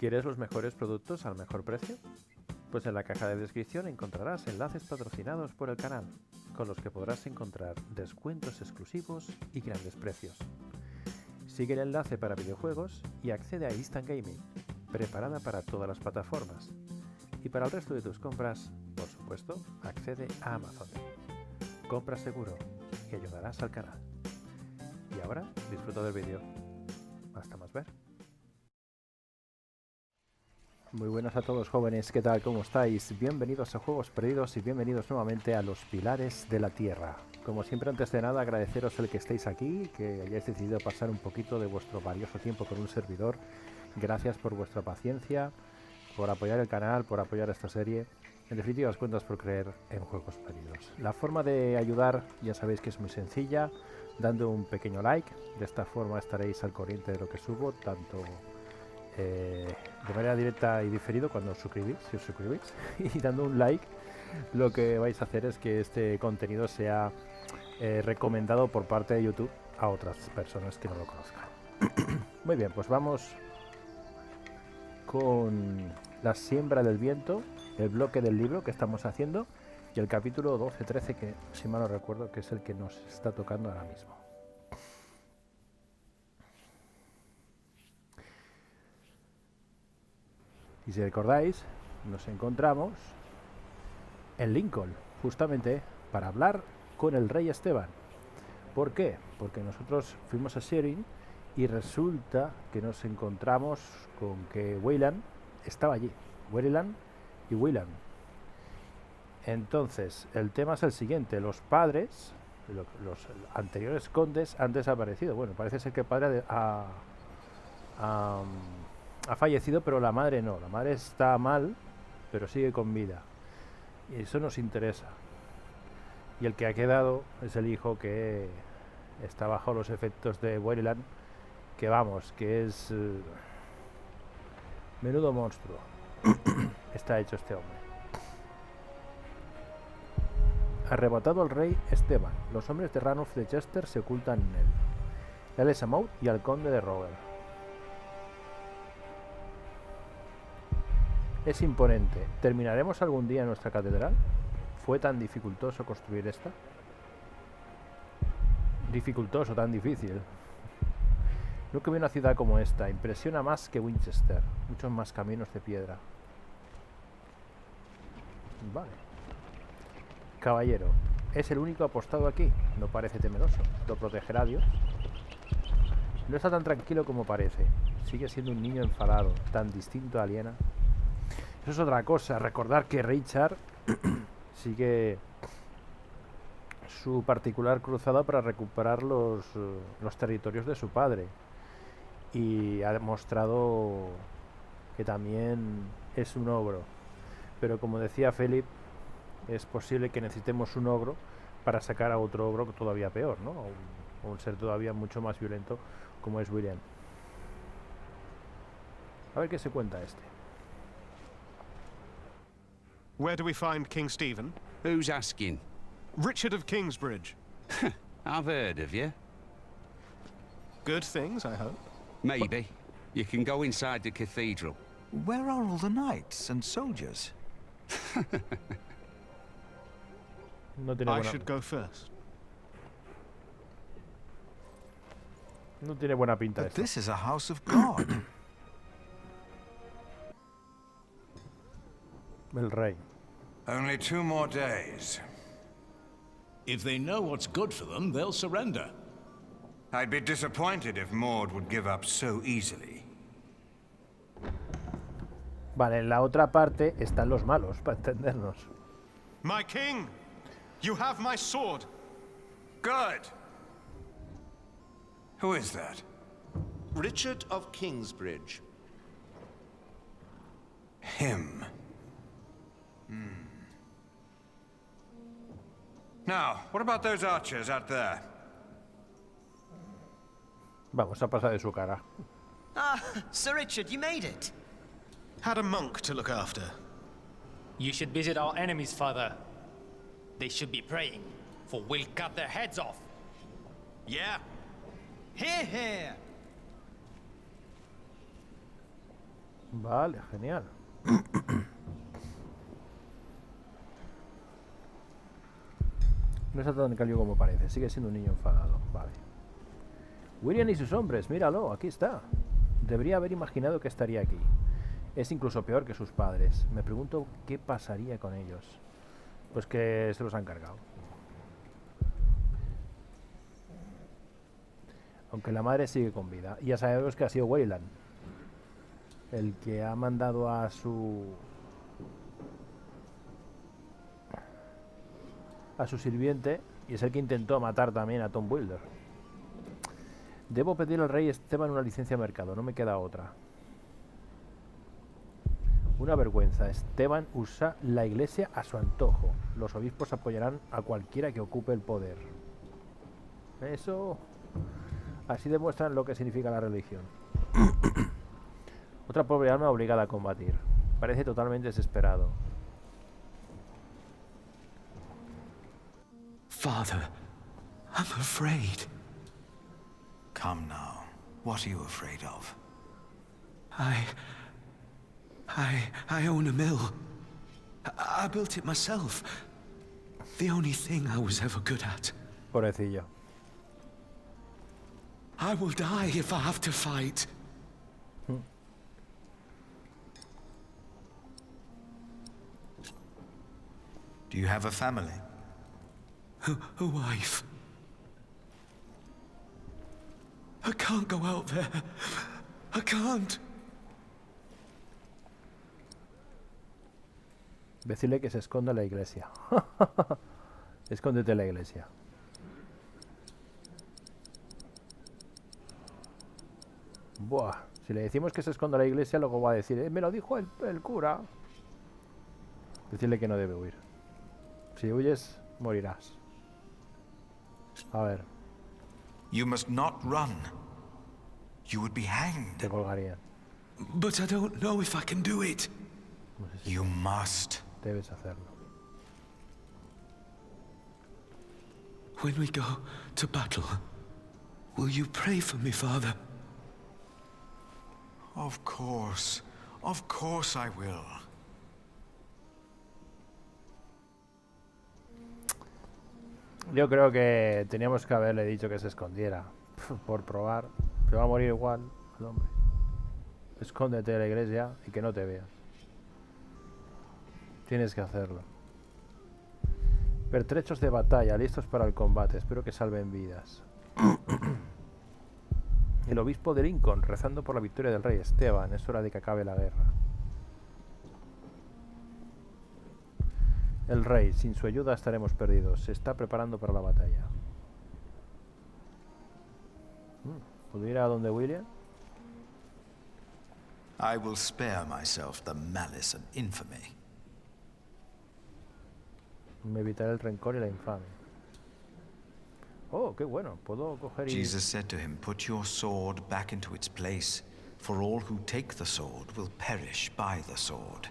¿Quieres los mejores productos al mejor precio? Pues en la caja de descripción encontrarás enlaces patrocinados por el canal, con los que podrás encontrar descuentos exclusivos y grandes precios. Sigue el enlace para videojuegos y accede a Instant Gaming, preparada para todas las plataformas. Y para el resto de tus compras, por supuesto, accede a Amazon. Compra Seguro y ayudarás al canal. Y ahora, disfruta del vídeo. Hasta más ver. Muy buenas a todos, jóvenes, ¿qué tal? ¿Cómo estáis? Bienvenidos a Juegos Perdidos y bienvenidos nuevamente a los Pilares de la Tierra. Como siempre, antes de nada, agradeceros el que estéis aquí, que hayáis decidido pasar un poquito de vuestro valioso tiempo con un servidor. Gracias por vuestra paciencia, por apoyar el canal, por apoyar esta serie. En definitiva, os cuentas por creer en Juegos Perdidos. La forma de ayudar ya sabéis que es muy sencilla, dando un pequeño like. De esta forma estaréis al corriente de lo que subo, tanto de manera directa y diferido cuando os suscribís, si os suscribís, y dando un like. Lo que vais a hacer es que este contenido sea recomendado por parte de YouTube a otras personas que no lo conozcan. Muy bien, pues vamos con la siembra del viento, el bloque del libro que estamos haciendo y el capítulo 12-13, que si mal no recuerdo que es el que nos está tocando ahora mismo. Y si recordáis, nos encontramos en Lincoln, justamente para hablar con el rey Esteban. ¿Por qué? Porque nosotros fuimos a Sharing y resulta que nos encontramos con que Wayland estaba allí. Wayland y Wayland. Entonces, el tema es el siguiente. Los padres, los anteriores condes, han desaparecido. Bueno, parece ser que el padre ha fallecido, pero la madre no. La madre está mal, pero sigue con vida. Y eso nos interesa. Y el que ha quedado es el hijo, que está bajo los efectos de Wayland, que vamos, que es menudo monstruo. Está hecho este hombre. Arrebatado al rey Esteban, los hombres de Ranulf de Chester se ocultan en él. Él es a Maud y al conde de Robert. Es imponente. ¿Terminaremos algún día nuestra catedral? ¿Fue tan dificultoso construir esta? Dificultoso, tan difícil. Nunca vi una ciudad como esta. Impresiona más que Winchester. Muchos más caminos de piedra. Vale. Caballero, es el único apostado aquí. No parece temeroso. ¿Lo protegerá Dios? No está tan tranquilo como parece. Sigue siendo un niño enfadado, tan distinto a Aliena. Eso es otra cosa. Recordar que Richard sigue su particular cruzada para recuperar los territorios de su padre. Y ha demostrado que también es un ogro. Pero como decía Philip, es posible que necesitemos un ogro para sacar a otro ogro todavía peor, ¿no? O un ser todavía mucho más violento como es William. A ver qué se cuenta este. Where do we find King Stephen? Who's asking? Richard of Kingsbridge. I've heard of you. Good things, I hope. Maybe. You can go inside the cathedral. Where are all the knights and soldiers? No tiene I should go first. No tiene buena pinta But esto. this is a house of God. El rey. Only 2 more days. If they know what's good for them, they'll surrender. I'd be disappointed if Maud would give up so easily. Vale, en la otra parte están los malos, para entendernos. My king! You have my sword! Good! Who is that? Richard of Kingsbridge. Him. Now, what about those archers out there? Vamos a pasar de su cara. Ah, Sir Richard, you made it. Had a monk to look after. You should visit our enemies, father. They should be praying, for we'll cut their heads off. Yeah. Hear, hear. Vale, genial. No está tan cálido como parece. Sigue siendo un niño enfadado. Vale. William y sus hombres. Míralo, aquí está. Debería haber imaginado que estaría aquí. Es incluso peor que sus padres. Me pregunto qué pasaría con ellos. Pues que se los han cargado. Aunque la madre sigue con vida. Y ya sabemos que ha sido Wayland el que ha mandado a su sirviente, y es el que intentó matar también a Tom Wilder. Debo pedir al rey Esteban una licencia de mercado, no me queda otra. Una vergüenza. Esteban usa la iglesia a su antojo. Los obispos apoyarán a cualquiera que ocupe el poder. Eso... Así demuestran lo que significa la religión. Otra pobre alma obligada a combatir. Parece totalmente desesperado. Father, I'm afraid. Come now. What are you afraid of? I own a mill. I built it myself. The only thing I was ever good at. Pobrecillo. I will die if I have to fight. Do you have a family? A wife. I can't go out there. I can't. Decirle que se esconda en la iglesia. Escóndete en la iglesia. Buah, si le decimos que se esconda en la iglesia, luego va a decir, me lo dijo el cura. Decirle que no debe huir. Si huyes, morirás. A ver. You must not run. You would be hanged. Te colgarían. But I don't know if I can do it. No sé si You must. debes hacerlo. When we go to battle, will you pray for me, Father? Of course I will. Yo creo que teníamos que haberle dicho que se escondiera. Por probar. Se va a morir igual el hombre. Escóndete de la iglesia y que no te vean. Tienes que hacerlo. Pertrechos de batalla, listos para el combate. Espero que salven vidas. El obispo de Lincoln, rezando por la victoria del rey Esteban. Es hora de que acabe la guerra. El rey, sin su ayuda estaremos perdidos. Se está preparando para la batalla. ¿Puedo ir a donde William? I will spare myself the malice and infamy. Me evitaré el rencor y la infamia. Oh, qué bueno. Puedo coger y... Jesus said to him, "Put your sword back into its place, for all who take the sword will perish by the sword."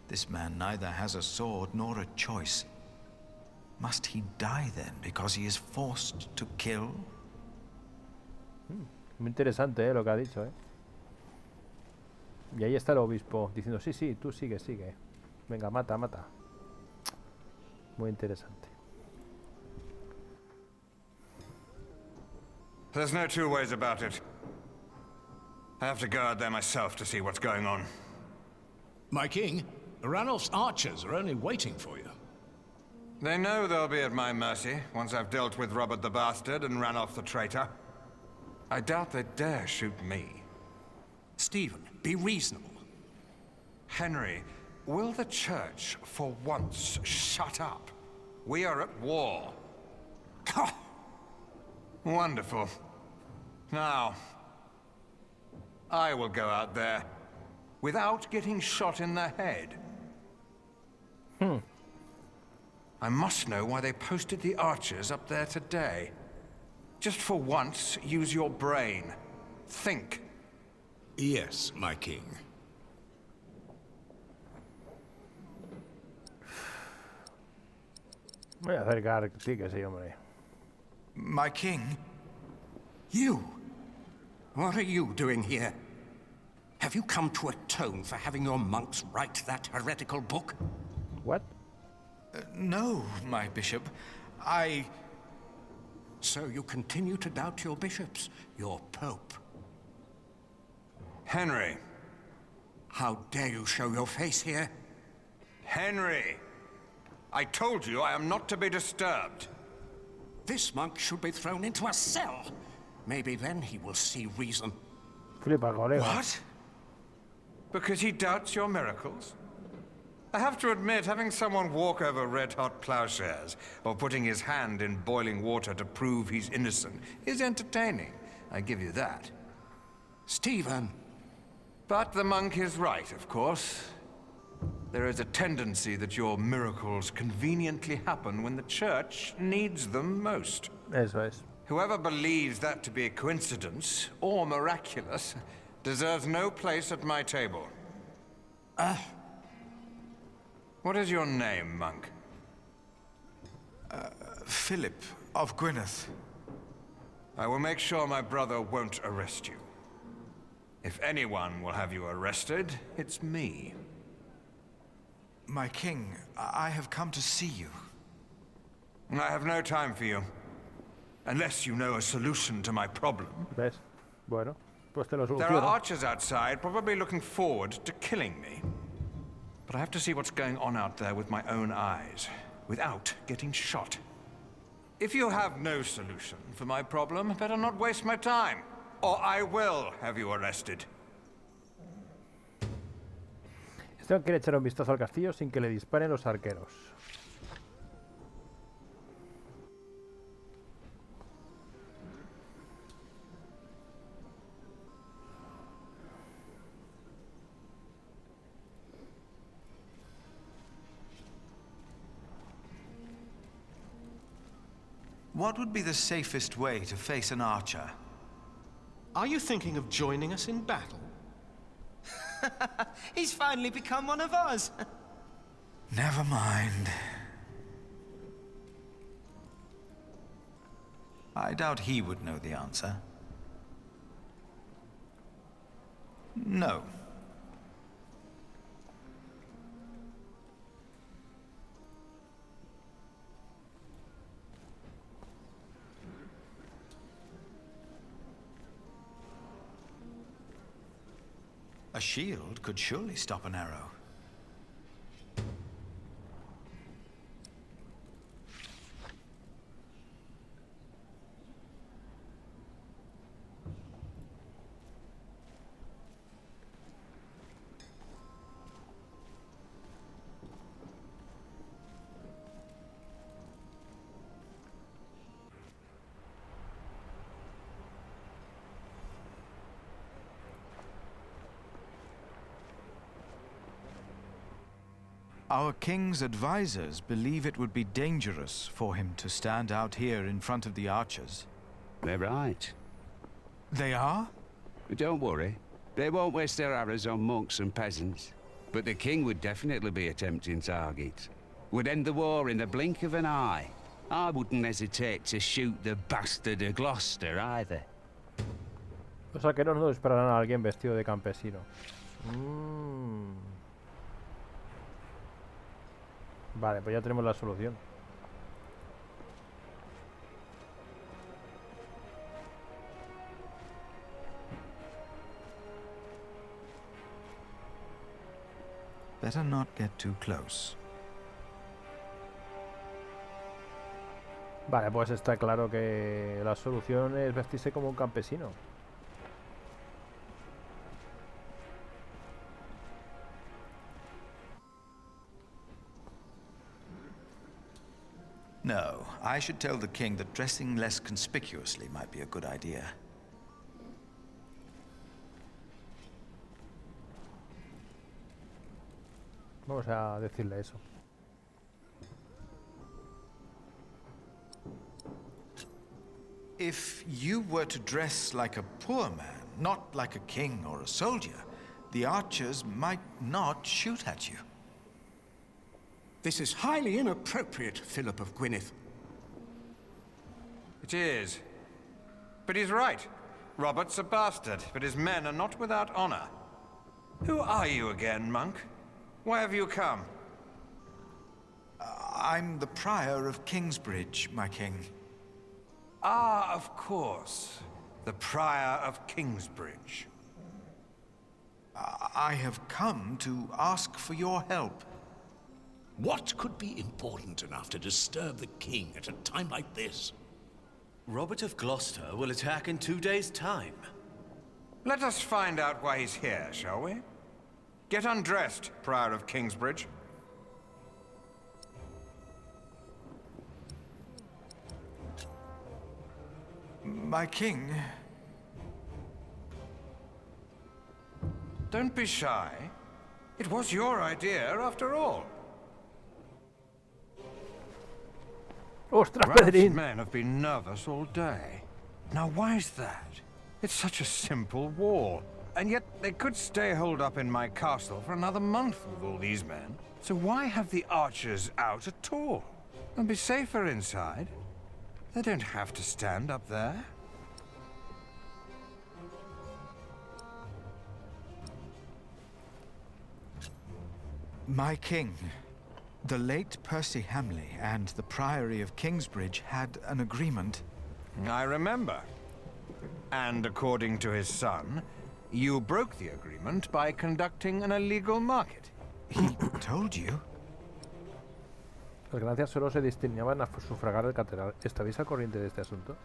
This man neither has a sword nor a choice. Must he die then because he is forced to kill? Muy interesante, lo que ha dicho, Y ahí está el obispo diciendo, sí, tú sigue. Venga, mata. Muy interesante. There's no two ways about it. I have to go out there myself to see what's going on. My king, Ranulph's archers are only waiting for you. They know they'll be at my mercy once I've dealt with Robert the Bastard and Ranulph the traitor. I doubt they dare shoot me. Stephen, be reasonable. Henry, will the church for once shut up? We are at war. Wonderful. Now, I will go out there without getting shot in the head. I must know why they posted the archers up there today. Just for once, use your brain. Think. Yes, my king. Voy a acercar, sí que sí, hombre. My king? You? What are you doing here? Have you come to atone for having your monks write that heretical book? What? No, my bishop. So you continue to doubt your bishops, your pope. Henry. How dare you show your face here? Henry! I told you I am not to be disturbed. This monk should be thrown into a cell. Maybe then he will see reason. Flipa, colega. What? Because he doubts your miracles? I have to admit, having someone walk over red-hot plowshares or putting his hand in boiling water to prove he's innocent is entertaining. I give you that. Stephen. But the monk is right, of course. There is a tendency that your miracles conveniently happen when the church needs them most. Eso es. Whoever believes that to be a coincidence or miraculous deserves no place at my table. What is your name, monk? Philip of Gwynedd. I will make sure my brother won't arrest you. If anyone will have you arrested, it's me. My king, I have come to see you. I have no time for you. Unless you know a solution to my problem. ¿Ves? Bueno, pues te lo There are soluciono. archers outside, probably looking forward to killing me. But I have to see what's going on out there with my own eyes, without getting shot. If you have no solution for my problem, better not waste my time, or I will have you arrested. Esteban quiere echar un vistazo al castillo sin que le disparen los arqueros. What would be the safest way to face an archer? Are you thinking of joining us in battle? He's finally become one of us. Never mind. I doubt he would know the answer. No. A shield could surely stop an arrow. Our king's advisors believe it would be dangerous for him to stand out here in front of the archers. They're right. They are? But don't worry. They won't waste their arrows on monks and peasants. But the king would definitely be a tempting target. Would end the war in the blink of an eye. I wouldn't hesitate to shoot the bastard of Gloucester either. Los arqueros no dispararán a alguien vestido de campesino. Vale, pues ya tenemos la solución. Better not get too close. Vale, pues está claro que la solución es vestirse como un campesino. No, I should tell the king that dressing less conspicuously might be a good idea. Vamos a decirle eso. If you were to dress like a poor man, not like a king or a soldier, the archers might not shoot at you. This is highly inappropriate, Philip of Gwynedd. It is. But he's right. Robert's a bastard, but his men are not without honor. Who are you again, monk? Why have you come? I'm the Prior of Kingsbridge, my king. Ah, of course. The Prior of Kingsbridge. I have come to ask for your help. What could be important enough to disturb the king at a time like this? Robert of Gloucester will attack in 2 days' time. Let us find out why he's here, shall we? Get undressed, Prior of Kingsbridge. My king... Don't be shy. It was your idea, after all. Ostras, Ralph's Pedrín. men have been nervous all day. Now, why's that? It's such a simple wall. And yet, they could stay holed up in my castle for another month with all these men. So why have the archers out at all? And be safer inside. They don't have to stand up there. My king, the late Percy Hamley and the Priory of Kingsbridge had an agreement. I remember. And according to his son, you broke the agreement by conducting an illegal market. He told you? Las ganancias solo se destinaban a sufragar el catedral. ¿Estabais al corriente de este asunto?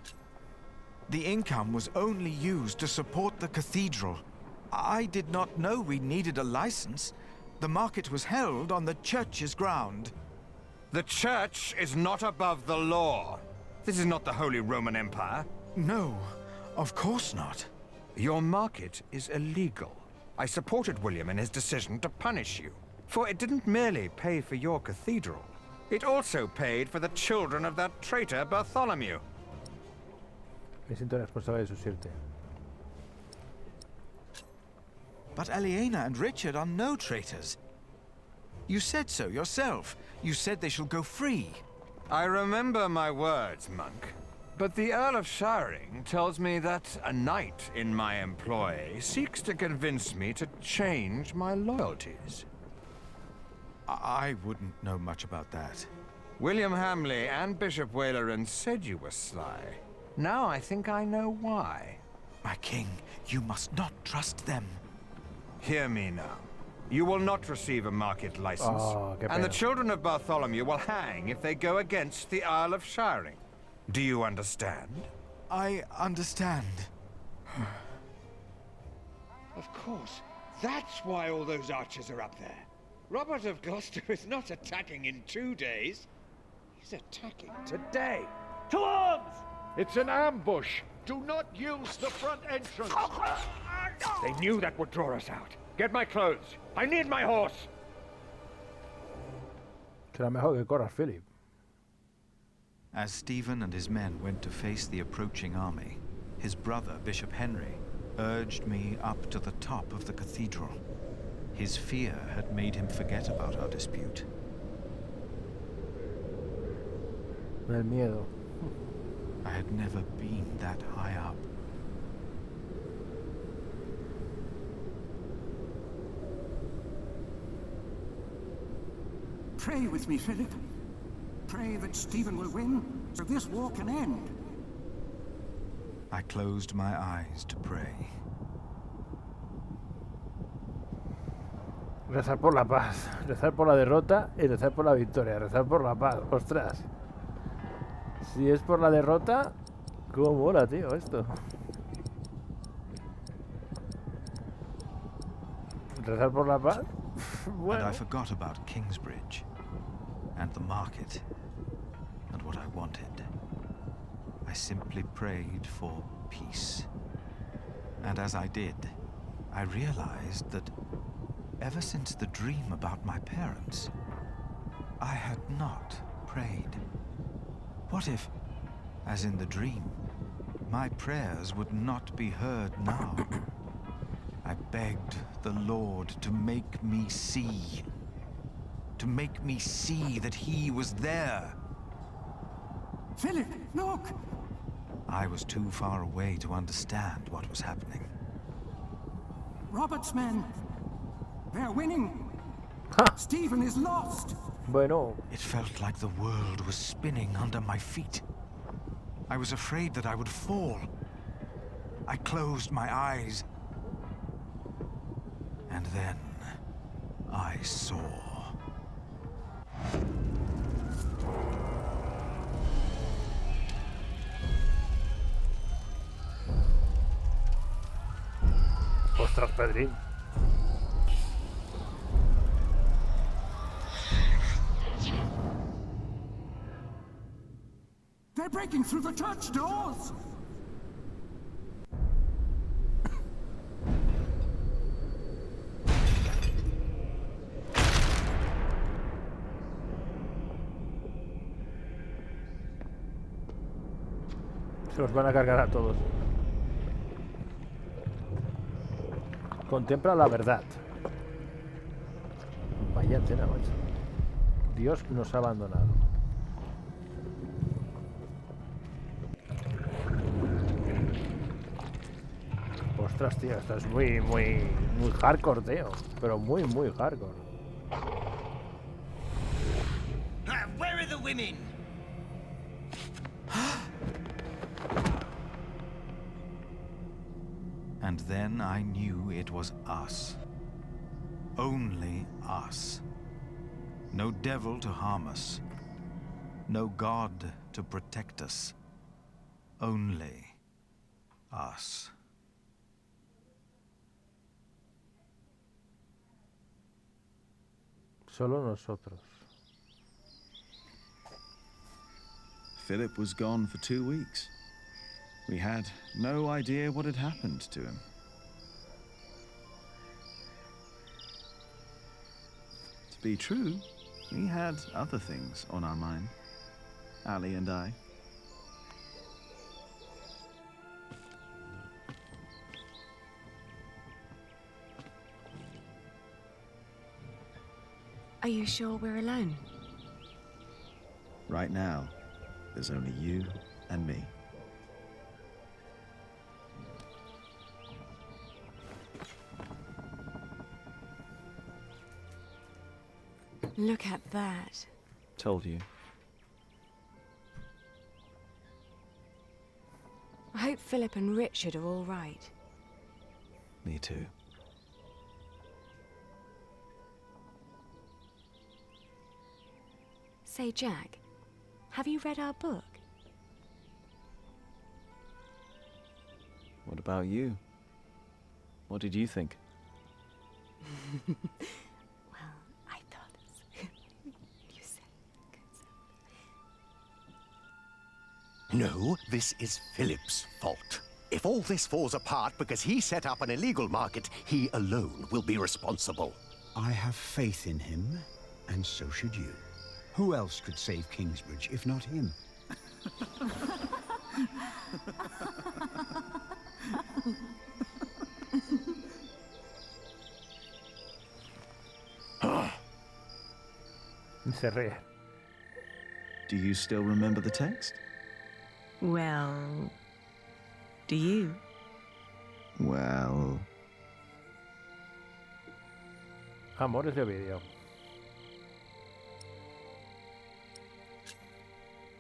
The income was only used to support the cathedral. I did not know we needed a license. The market was held on the church's ground. The church is not above the law. This is not the Holy Roman Empire. No, of course not. Your market is illegal. I supported William in his decision to punish you, for it didn't merely pay for your cathedral. It also paid for the children of that traitor Bartholomew. Me siento responsable de su suerte. But Aliena and Richard are no traitors. You said so yourself. You said they shall go free. I remember my words, monk. But the Earl of Shiring tells me that a knight in my employ seeks to convince me to change my loyalties. I wouldn't know much about that. William Hamley and Bishop Waleran said you were sly. Now I think I know why. My king, you must not trust them. Hear me now. You will not receive a market license. Oh, and the children of Bartholomew will hang if they go against the Earl of Shiring. Do you understand? I understand. Of course. That's why all those archers are up there. Robert of Gloucester is not attacking in 2 days. He's attacking today. To arms! It's an ambush. Do not use the front entrance. They knew that would draw us out. Get my clothes. I need my horse. Será mejor que corras, Philip. As Stephen and his men went to face the approaching army, his brother, Bishop Henry, urged me up to the top of the cathedral. His fear had made him forget about our dispute. El miedo. I had never been that high up. Pray with me, Philip. Pray that Stephen will win, so this war can end. I closed my eyes to pray. Rezar por la paz, rezar por la derrota y rezar por la victoria. Rezar por la paz, ostras. Si es por la derrota, cómo mola, tío, esto. Rezar por la paz. Bueno. And I forgot about Kingsbridge and the market and what I wanted. I simply prayed for peace. And as I did, I realized that ever since the dream about my parents, I had not prayed. What if, as in the dream, my prayers would not be heard now? I begged the Lord to make me see. To make me see that he was there. Philip, look! I was too far away to understand what was happening. Robert's men. They're winning. Stephen is lost. Bueno. It felt like the world was spinning under my feet. I was afraid that I would fall. I closed my eyes. And then I saw. Ostras, Pedrín. They're breaking through the church doors. Se los van a cargar a todos. Contempla la verdad. Vaya tela, macho. Dios nos ha abandonado. Ostras, tío, esto es muy hardcore, tío. Pero muy hardcore. Where are the women? And then I knew it was us. Only us. No devil to harm us. No God to protect us. Only us. Solo nosotros. Philip was gone for 2 weeks. We had no idea what had happened to him. To be true, we had other things on our mind. Ali and I. Are you sure we're alone? Right now, there's only you and me. Look at that. Told you. I hope Philip and Richard are all right. Me too. Say, Jack, have you read our book? What about you? What did you think? No, this is Philip's fault. If all this falls apart because he set up an illegal market, he alone will be responsible. I have faith in him, and so should you. Who else could save Kingsbridge if not him? Se ríe. Do you still remember the text? Well, do you? Well... Amores de vídeo.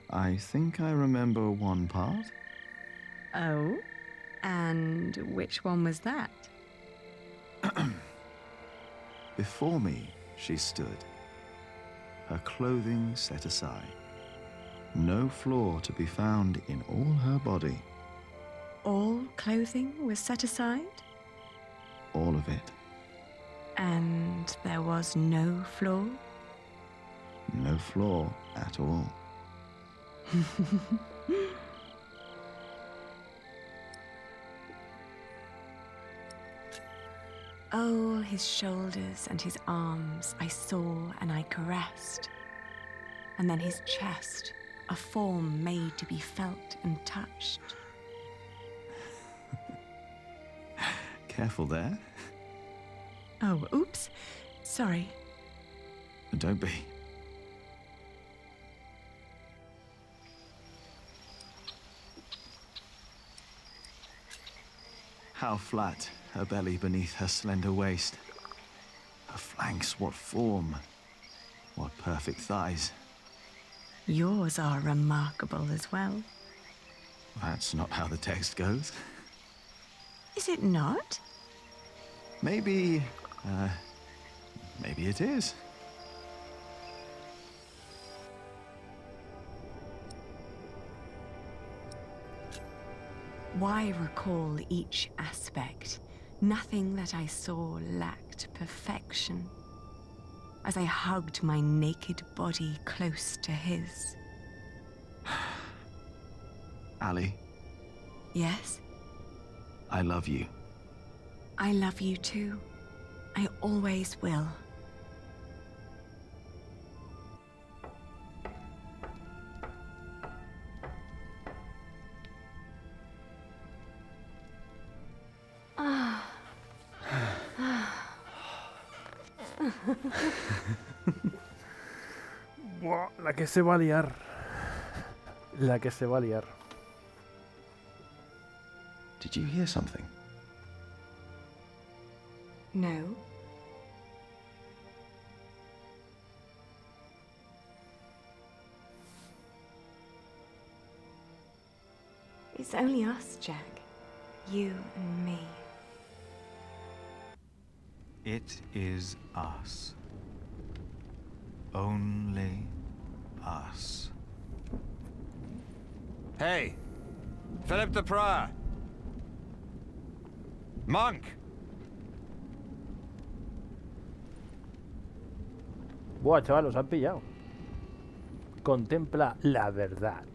I think I remember one part. Oh? And which one was that? Before me, she stood. Her clothing set aside. No flaw to be found in all her body. All clothing was set aside? All of it. And there was no flaw? No flaw at all. Oh, his shoulders and his arms I saw and I caressed. And then his chest, a form made to be felt and touched. Careful there. Oh, oops. Sorry. Don't be. How flat her belly beneath her slender waist. Her flanks, what form. What perfect thighs. Yours are remarkable as well. That's not how the text goes. Is it not? Maybe it is. Why recall each aspect? Nothing that I saw lacked perfection. As I hugged my naked body close to his. Ali. Yes? I love you. I love you too. I always will. Buah, la que se va a liar. La que se va a liar. Did you hear something? No. It's only us, Jack. You and me. It is us. Only us. Hey! Philip the Prior! Monk! Buah, chaval, los han pillado. Contempla la verdad.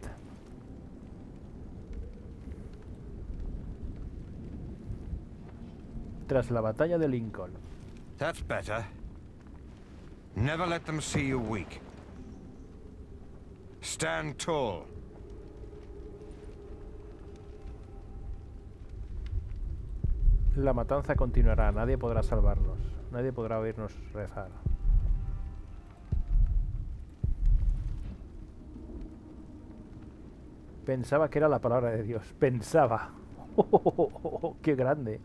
Tras la batalla de Lincoln. That's better. Never let them see you weak. Stand tall. La matanza continuará. Nadie podrá salvarnos. Nadie podrá oírnos rezar. Pensaba que era la palabra de Dios. Pensaba. ¡Qué grande!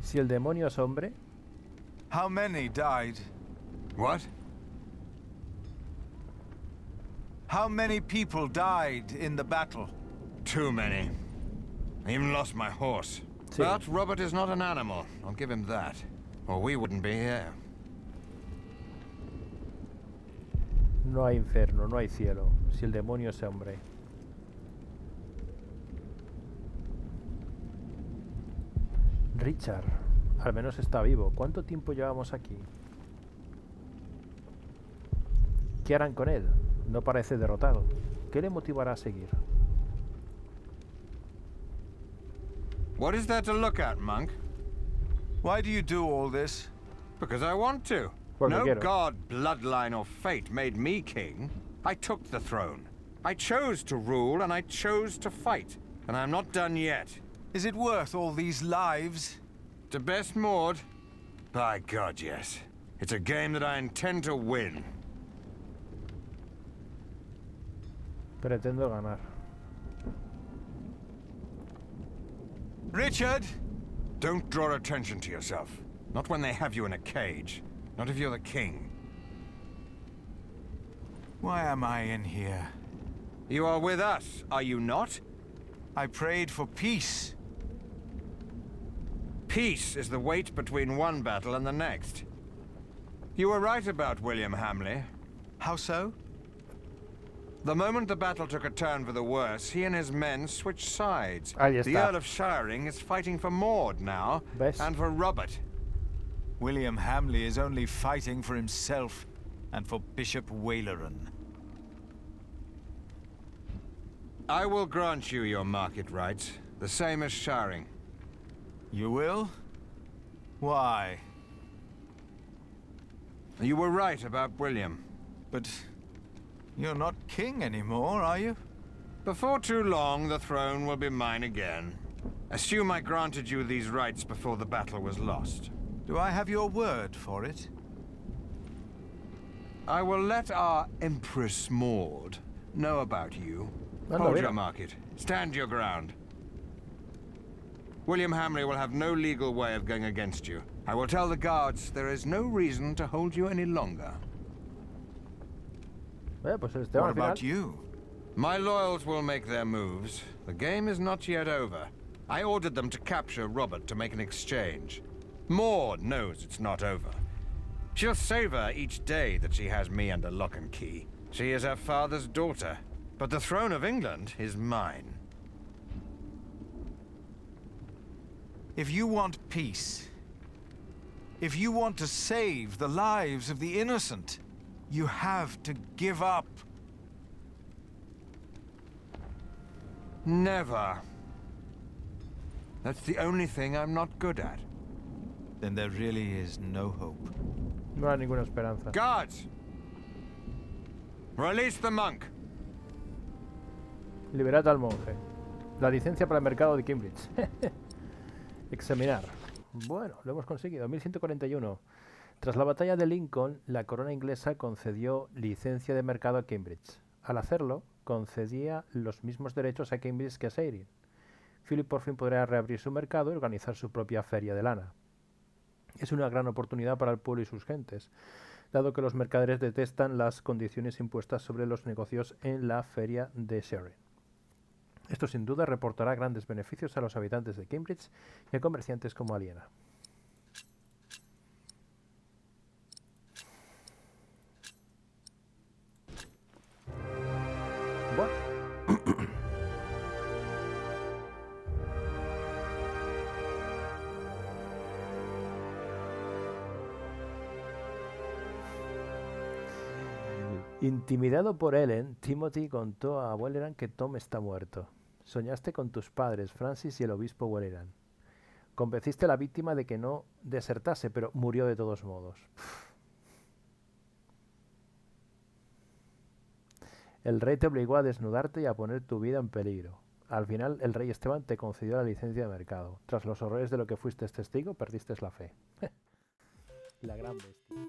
Si el demonio es hombre. How many died? What? How many people died in the battle? Too many. I even lost my horse. Sí. But Robert is not an animal. I'll give him that. Or we wouldn't be here. No hay infierno, no hay cielo. Si el demonio es hombre. Richard, al menos está vivo. ¿Cuánto tiempo llevamos aquí? ¿Qué harán con él? No parece derrotado. ¿Qué le motivará a seguir? What is there to look at, monk? Why do you do all this? Because I want to. No god, bloodline, or fate made me king. I took the throne. I chose to rule, and I chose to fight. And I'm not done yet. Is it worth all these lives? To best Maud? By God, yes. It's a game that I intend to win. Pretendo ganar. Richard! Don't draw attention to yourself. Not when they have you in a cage. Not if you're the king. Why am I in here? You are with us, are you not? I prayed for peace. Peace is the wait between one battle and the next. You were right about William Hamley. How so? The moment the battle took a turn for the worse, he and his men switched sides. Ahí está. The Earl of Shiring is fighting for Maud now, and for Robert. William Hamley is only fighting for himself and for Bishop Waleran. I will grant you your market rights, the same as Shiring. You will? Why? You were right about William. But you're not king anymore, are you? Before too long, the throne will be mine again. Assume I granted you these rights before the battle was lost. Do I have your word for it? I will let our Empress Maud know about you. Hold your market. Stand your ground. William Hamley will have no legal way of going against you. I will tell the guards there is no reason to hold you any longer. Pues what about you? My loyals will make their moves. The game is not yet over. I ordered them to capture Robert to make an exchange. Maud knows it's not over. She'll savor each day that she has me under lock and key. She is her father's daughter, but the throne of England is mine. If you want peace, if you want to save the lives of the innocent, you have to give up. Never. That's the only thing I'm not good at. Then there really is no hope. No hay ninguna esperanza. Guards! Release the monk. Liberad al monje. La licencia para el mercado de Kingsbridge. Examinar. Bueno, lo hemos conseguido. 1141. Tras la batalla de Lincoln, la corona inglesa concedió licencia de mercado a Kingsbridge. Al hacerlo, concedía los mismos derechos a Kingsbridge que a Seirin. Philip por fin podrá reabrir su mercado y organizar su propia feria de lana. Es una gran oportunidad para el pueblo y sus gentes, dado que los mercaderes detestan las condiciones impuestas sobre los negocios en la feria de Seirin. Esto sin duda reportará grandes beneficios a los habitantes de Kingsbridge y a comerciantes como Aliena. Bueno. Intimidado por Ellen, Timothy contó a Welleran que Tom está muerto. Soñaste con tus padres, Francis y el obispo Welleran. Convenciste a la víctima de que no desertase, pero murió de todos modos. El rey te obligó a desnudarte y a poner tu vida en peligro. Al final, el rey Esteban te concedió la licencia de mercado. Tras los horrores de lo que fuiste testigo, perdiste la fe. La gran bestia.